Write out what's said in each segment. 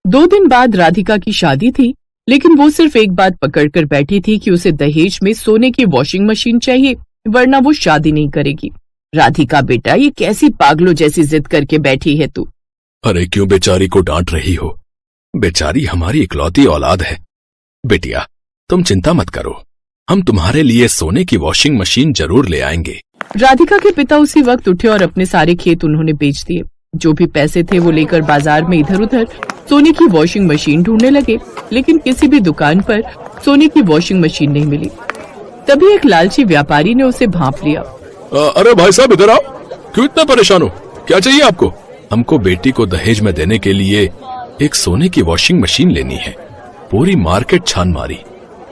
2 दिन बाद राधिका की शादी थी, लेकिन वो सिर्फ एक बात पकड़ कर बैठी थी कि उसे दहेज में सोने की वॉशिंग मशीन चाहिए, वरना वो शादी नहीं करेगी। राधिका बेटा, ये कैसी पागलों जैसी जिद करके बैठी है तू? अरे क्यों बेचारी को डांट रही हो? बेचारी हमारी इकलौती औलाद है। बेटिया, तुम चिंता मत करो, हम तुम्हारे लिए सोने की वॉशिंग मशीन जरूर ले आएंगे। राधिका के पिता उसी वक्त उठे और अपने सारे खेत उन्होंने बेच दिए। जो भी पैसे थे वो लेकर बाजार में इधर उधर सोने की वॉशिंग मशीन ढूंढने लगे, लेकिन किसी भी दुकान पर सोने की वॉशिंग मशीन नहीं मिली। तभी एक लालची व्यापारी ने उसे भांप लिया। अरे भाई साहब, इधर आओ। क्यों इतना परेशान हो? क्या चाहिए आपको? हमको बेटी को दहेज में देने के लिए एक सोने की वॉशिंग मशीन लेनी है। पूरी मार्केट छान मारी,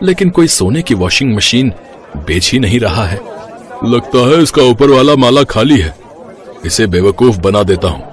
लेकिन कोई सोने की वॉशिंग मशीन बेच ही नहीं रहा है। लगता है इसका ऊपर वाला माला खाली है। इसे बेवकूफ बना देता हूँ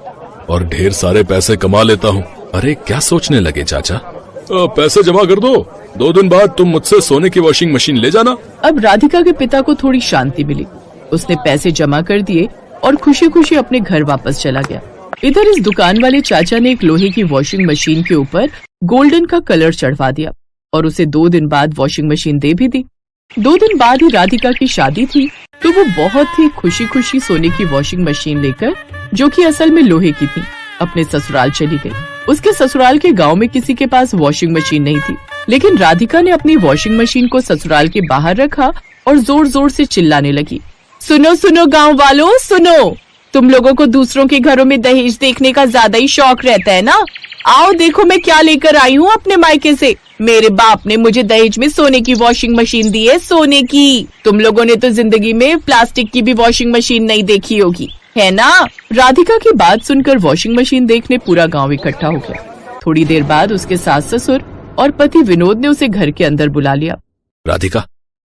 और ढेर सारे पैसे कमा लेता हूँ। अरे क्या सोचने लगे चाचा? पैसे जमा कर दो, 2 दिन बाद तुम मुझसे सोने की वॉशिंग मशीन ले जाना। अब राधिका के पिता को थोड़ी शांति मिली। उसने पैसे जमा कर दिए और खुशी खुशी अपने घर वापस चला गया। इधर इस दुकान वाले चाचा ने एक लोहे की वॉशिंग मशीन के ऊपर गोल्डन का कलर चढ़वा दिया और उसे 2 दिन बाद वॉशिंग मशीन दे भी दी। 2 दिन बाद ही राधिका की शादी थी, तो वो बहुत ही खुशी खुशी सोने की वॉशिंग मशीन लेकर, जो कि असल में लोहे की थी, अपने ससुराल चली गई। उसके ससुराल के गांव में किसी के पास वॉशिंग मशीन नहीं थी, लेकिन राधिका ने अपनी वॉशिंग मशीन को ससुराल के बाहर रखा और जोर जोर से चिल्लाने लगी, सुनो सुनो गाँव वालों, सुनो, तुम लोगों को दूसरों के घरों में दहेज देखने का ज्यादा ही शौक रहता है ना? आओ देखो मैं क्या लेकर आई हूँ अपने मायके से। मेरे बाप ने मुझे दहेज में सोने की वॉशिंग मशीन दी है, सोने की। तुम लोगों ने तो जिंदगी में प्लास्टिक की भी वॉशिंग मशीन नहीं देखी होगी, है ना? राधिका की बात सुनकर वॉशिंग मशीन देखने पूरा गांव इकट्ठा हो गया। थोड़ी देर बाद उसके सास ससुर और पति विनोद ने उसे घर के अंदर बुला लिया। राधिका,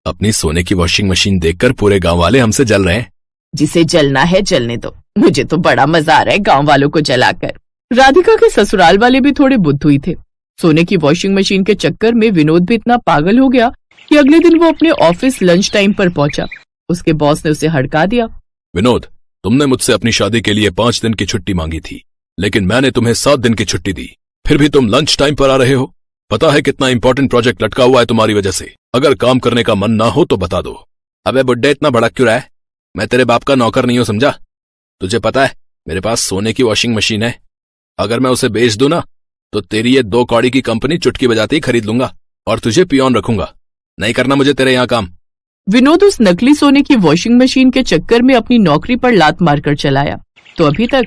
अपनी सोने की वॉशिंग मशीन देखकर पूरे गांव वाले हमसे जल रहे हैं। जिसे जलना है जलने दो, मुझे तो बड़ा मजा आ रहा है गांव वालों को जलाकर। राधिका के ससुराल वाले भी थोड़े बुद्धू ही थे। सोने की वॉशिंग मशीन के चक्कर में विनोद भी इतना पागल हो गया कि अगले दिन वो अपने ऑफिस लंच टाइम पर पहुंचा। उसके बॉस ने उसे हड़का दिया। विनोद, तुमने मुझसे अपनी शादी के लिए 5 दिन की छुट्टी मांगी थी, लेकिन मैंने तुम्हें 7 दिन की छुट्टी दी। फिर भी तुम लंच टाइम पर आ रहे हो। पता है कितना इंपॉर्टेंट प्रोजेक्ट लटका हुआ है तुम्हारी वजह से। अगर काम करने का मन ना हो तो बता दो। अबे बुड्ढे, इतना भड़क क्यों रहा है? मैं तेरे बाप का नौकर नहीं हूं, समझा? तुझे पता है मेरे पास सोने की वॉशिंग मशीन है। अगर मैं उसे बेच दूं ना, तो तेरी ये 2 कौड़ी की कंपनी चुटकी बजाते ही खरीद लूंगा और तुझे पियोन रखूंगा। नहीं करना मुझे तेरे यहाँ काम। विनोद उस नकली सोने की वॉशिंग मशीन के चक्कर में अपनी नौकरी पर लात मारकर चलाया। तो अभी तक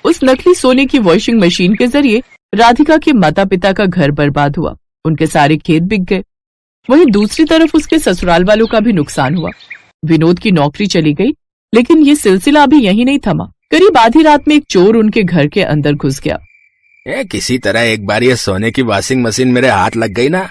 उस नकली सोने की वॉशिंग मशीन के जरिए राधिका के माता पिता का घर बर्बाद हुआ, उनके सारे खेत बिक गए। वहीं दूसरी तरफ उसके ससुराल वालों का भी नुकसान हुआ। विनोद की नौकरी चली गई, लेकिन ये सिलसिला अभी यहीं नहीं थमा। करीब आधी रात में एक चोर उनके घर के अंदर घुस गया। किसी तरह एक बार ये सोने की वॉशिंग मशीन मेरे हाथ लग गई ना,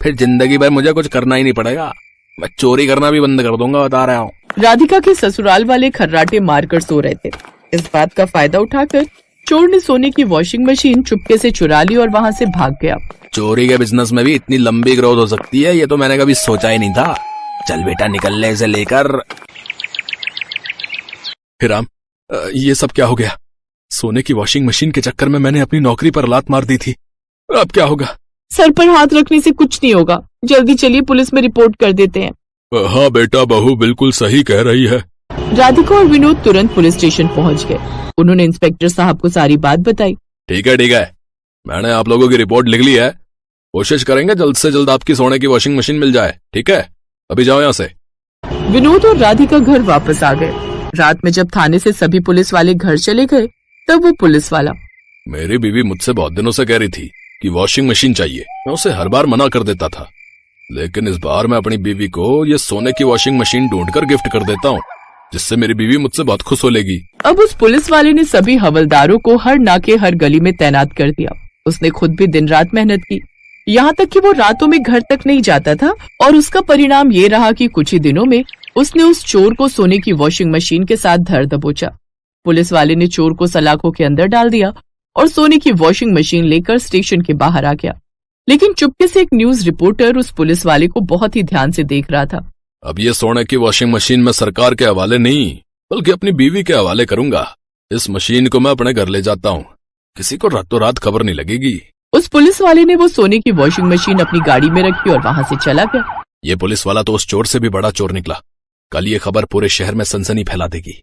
फिर जिंदगी भर मुझे कुछ करना ही नहीं पड़ेगा। मैं चोरी करना भी बंद कर दूंगा, बता रहा हूँ। राधिका के ससुराल वाले खर्राटे मारकर सो रहे थे। इस बात का फायदा उठाकर चोर ने सोने की वॉशिंग मशीन चुपके से चुरा ली और वहाँ से भाग गया। चोरी के बिजनेस में भी इतनी लंबी ग्रोथ हो सकती है, ये तो मैंने कभी सोचा ही नहीं था। चल बेटा, निकलने से लेकर। राम, ये सब क्या हो गया? सोने की वॉशिंग मशीन के चक्कर में मैंने अपनी नौकरी पर लात मार दी थी। अब क्या होगा? सर पर हाथ रखने से कुछ नहीं होगा, जल्दी चलिए पुलिस में रिपोर्ट कर देते हैं। हाँ बेटा, बहू बिल्कुल सही कह रही है। राधिका और विनोद तुरंत पुलिस स्टेशन पहुंच गए। उन्होंने इंस्पेक्टर साहब को सारी बात बताई। ठीक है, मैंने आप लोगों की रिपोर्ट लिख ली है। कोशिश करेंगे जल्द से जल्द आपकी सोने की वॉशिंग मशीन मिल जाए। ठीक है, अभी जाओ यहाँ से। विनोद और राधिका घर वापस आ गए। रात में जब थाने से सभी पुलिस वाले घर चले गए, तब वो पुलिस वाला, मेरी बीवी मुझसे बहुत दिनों से कह रही थी कि वॉशिंग मशीन चाहिए। मैं उसे हर बार मना कर देता था, लेकिन इस बार मैं अपनी बीवी को ये सोने की वॉशिंग मशीन ढूंढकर गिफ्ट कर देता हूँ, जिससे मेरी बीवी मुझसे बहुत खुश हो लेगी। अब उस पुलिस वाले ने सभी हवलदारों को हर नाके हर गली में तैनात कर दिया। उसने खुद भी दिन रात मेहनत की, यहाँ तक कि वो रातों में घर तक नहीं जाता था। और उसका परिणाम ये रहा कि कुछ ही दिनों में उसने उस चोर को सोने की वॉशिंग मशीन के साथ धर दबोचा। पुलिस वाले ने चोर को सलाखों के अंदर डाल दिया और सोने की वॉशिंग मशीन लेकर स्टेशन के बाहर आ गया। लेकिन चुपके से एक न्यूज रिपोर्टर उस पुलिस वाले को बहुत ही ध्यान से देख रहा था। अब ये सोने की वॉशिंग मशीन मैं सरकार के हवाले नहीं, बल्कि अपनी बीवी के हवाले करूंगा। इस मशीन को मैं अपने घर ले जाता हूँ, किसी को रातों रात खबर नहीं लगेगी। उस पुलिस वाले ने वो सोने की वॉशिंग मशीन अपनी गाड़ी में रखी और वहां से चला गया। ये पुलिस वाला तो उस चोर से भी बड़ा चोर निकला। कल ये खबर पूरे शहर में सनसनी फैला देगी।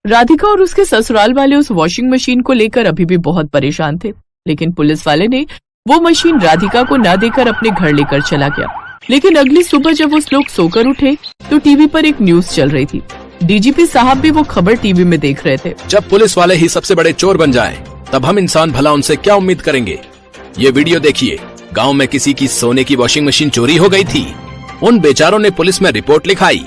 राधिका और उसके ससुराल वाले उस वॉशिंग मशीन को लेकर अभी भी बहुत परेशान थे, लेकिन पुलिस वाले ने वो मशीन राधिका को न देकर अपने घर लेकर चला गया। लेकिन अगली सुबह जब उस लोग सोकर उठे तो टीवी पर एक न्यूज चल रही थी। डीजीपी साहब भी वो खबर टीवी में देख रहे थे। जब पुलिस वाले ही सबसे बड़े चोर बन जाएं, तब हम इंसान भला उनसे क्या उम्मीद करेंगे। ये वीडियो देखिए, गांव में किसी की सोने की वॉशिंग मशीन चोरी हो गई थी। उन बेचारों ने पुलिस में रिपोर्ट लिखाई।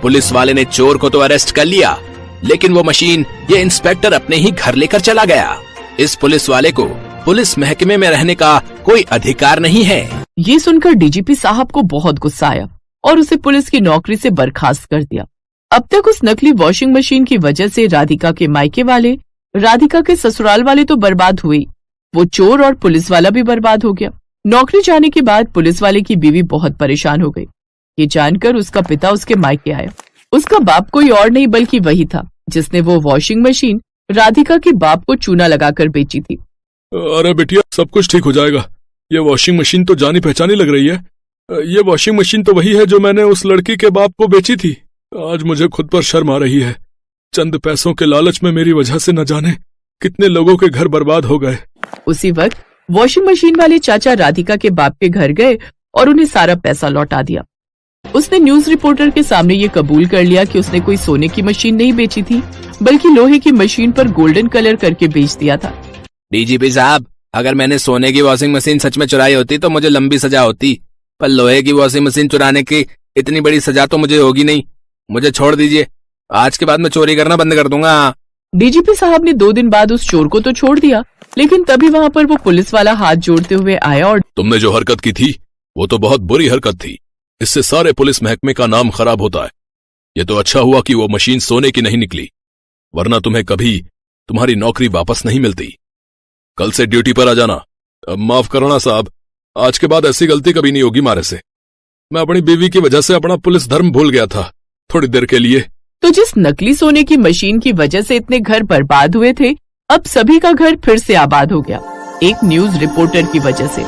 पुलिस वाले ने चोर को तो अरेस्ट कर लिया, लेकिन वो मशीन ये इंस्पेक्टर अपने ही घर लेकर चला गया। इस पुलिस वाले को पुलिस महकमे में रहने का कोई अधिकार नहीं है। ये सुनकर डीजीपी साहब को बहुत गुस्सा आया और उसे पुलिस की नौकरी से बर्खास्त कर दिया। अब तक उस नकली वॉशिंग मशीन की वजह से राधिका के मायके वाले, राधिका के ससुराल वाले तो बर्बाद हुए, वो चोर और पुलिस वाला भी बर्बाद हो गया। नौकरी जाने के बाद पुलिस वाले की बीवी बहुत परेशान हो गई। ये जानकर उसका पिता उसके मायके आया। उसका बाप कोई और नहीं बल्कि वही था जिसने वो वॉशिंग मशीन राधिका के बाप को चूना लगाकर बेची थी। अरे बेटिया, सब कुछ ठीक हो जाएगा। ये वॉशिंग मशीन तो जानी पहचानी लग रही है। ये वॉशिंग मशीन तो वही है जो मैंने उस लड़की के बाप को बेची थी। आज मुझे खुद पर शर्म आ रही है। चंद पैसों के लालच में मेरी वजह से न जाने कितने लोगों के घर बर्बाद हो गए। उसी वक्त वॉशिंग मशीन वाले चाचा राधिका के बाप के घर गए और उन्हें सारा पैसा लौटा दिया। उसने न्यूज रिपोर्टर के सामने ये कबूल कर लिया कि उसने कोई सोने की मशीन नहीं बेची थी, बल्कि लोहे की मशीन पर गोल्डन कलर करके बेच दिया था। डीजीपी साहब, अगर मैंने सोने की वॉशिंग मशीन सच में चुराई होती तो मुझे लंबी सजा होती, पर लोहे की वॉशिंग मशीन चुराने की इतनी बड़ी सजा तो मुझे होगी नहीं। मुझे छोड़ दीजिए, आज के बाद मैं चोरी करना बंद कर दूंगा। डीजीपी साहब ने 2 दिन बाद उस चोर को तो छोड़ दिया, लेकिन तभी वहाँ पर वो पुलिस वाला हाथ जोड़ते हुए आया और तुमने जो हरकत की थी वो तो बहुत बुरी हरकत थी। इससे सारे पुलिस महकमे का नाम खराब होता है। ये तो अच्छा हुआ कि वो मशीन सोने की नहीं निकली, वरना तुम्हें कभी तुम्हारी नौकरी वापस नहीं मिलती। कल से ड्यूटी पर आ जाना। अब माफ करना साहब, आज के बाद ऐसी गलती कभी नहीं होगी मारे से। मैं अपनी बीवी की वजह से अपना पुलिस धर्म भूल गया था थोड़ी देर के लिए। तो जिस नकली सोने की मशीन की वजह से इतने घर बर्बाद हुए थे, अब सभी का घर फिर से आबाद हो गया, एक न्यूज रिपोर्टर की वजह से।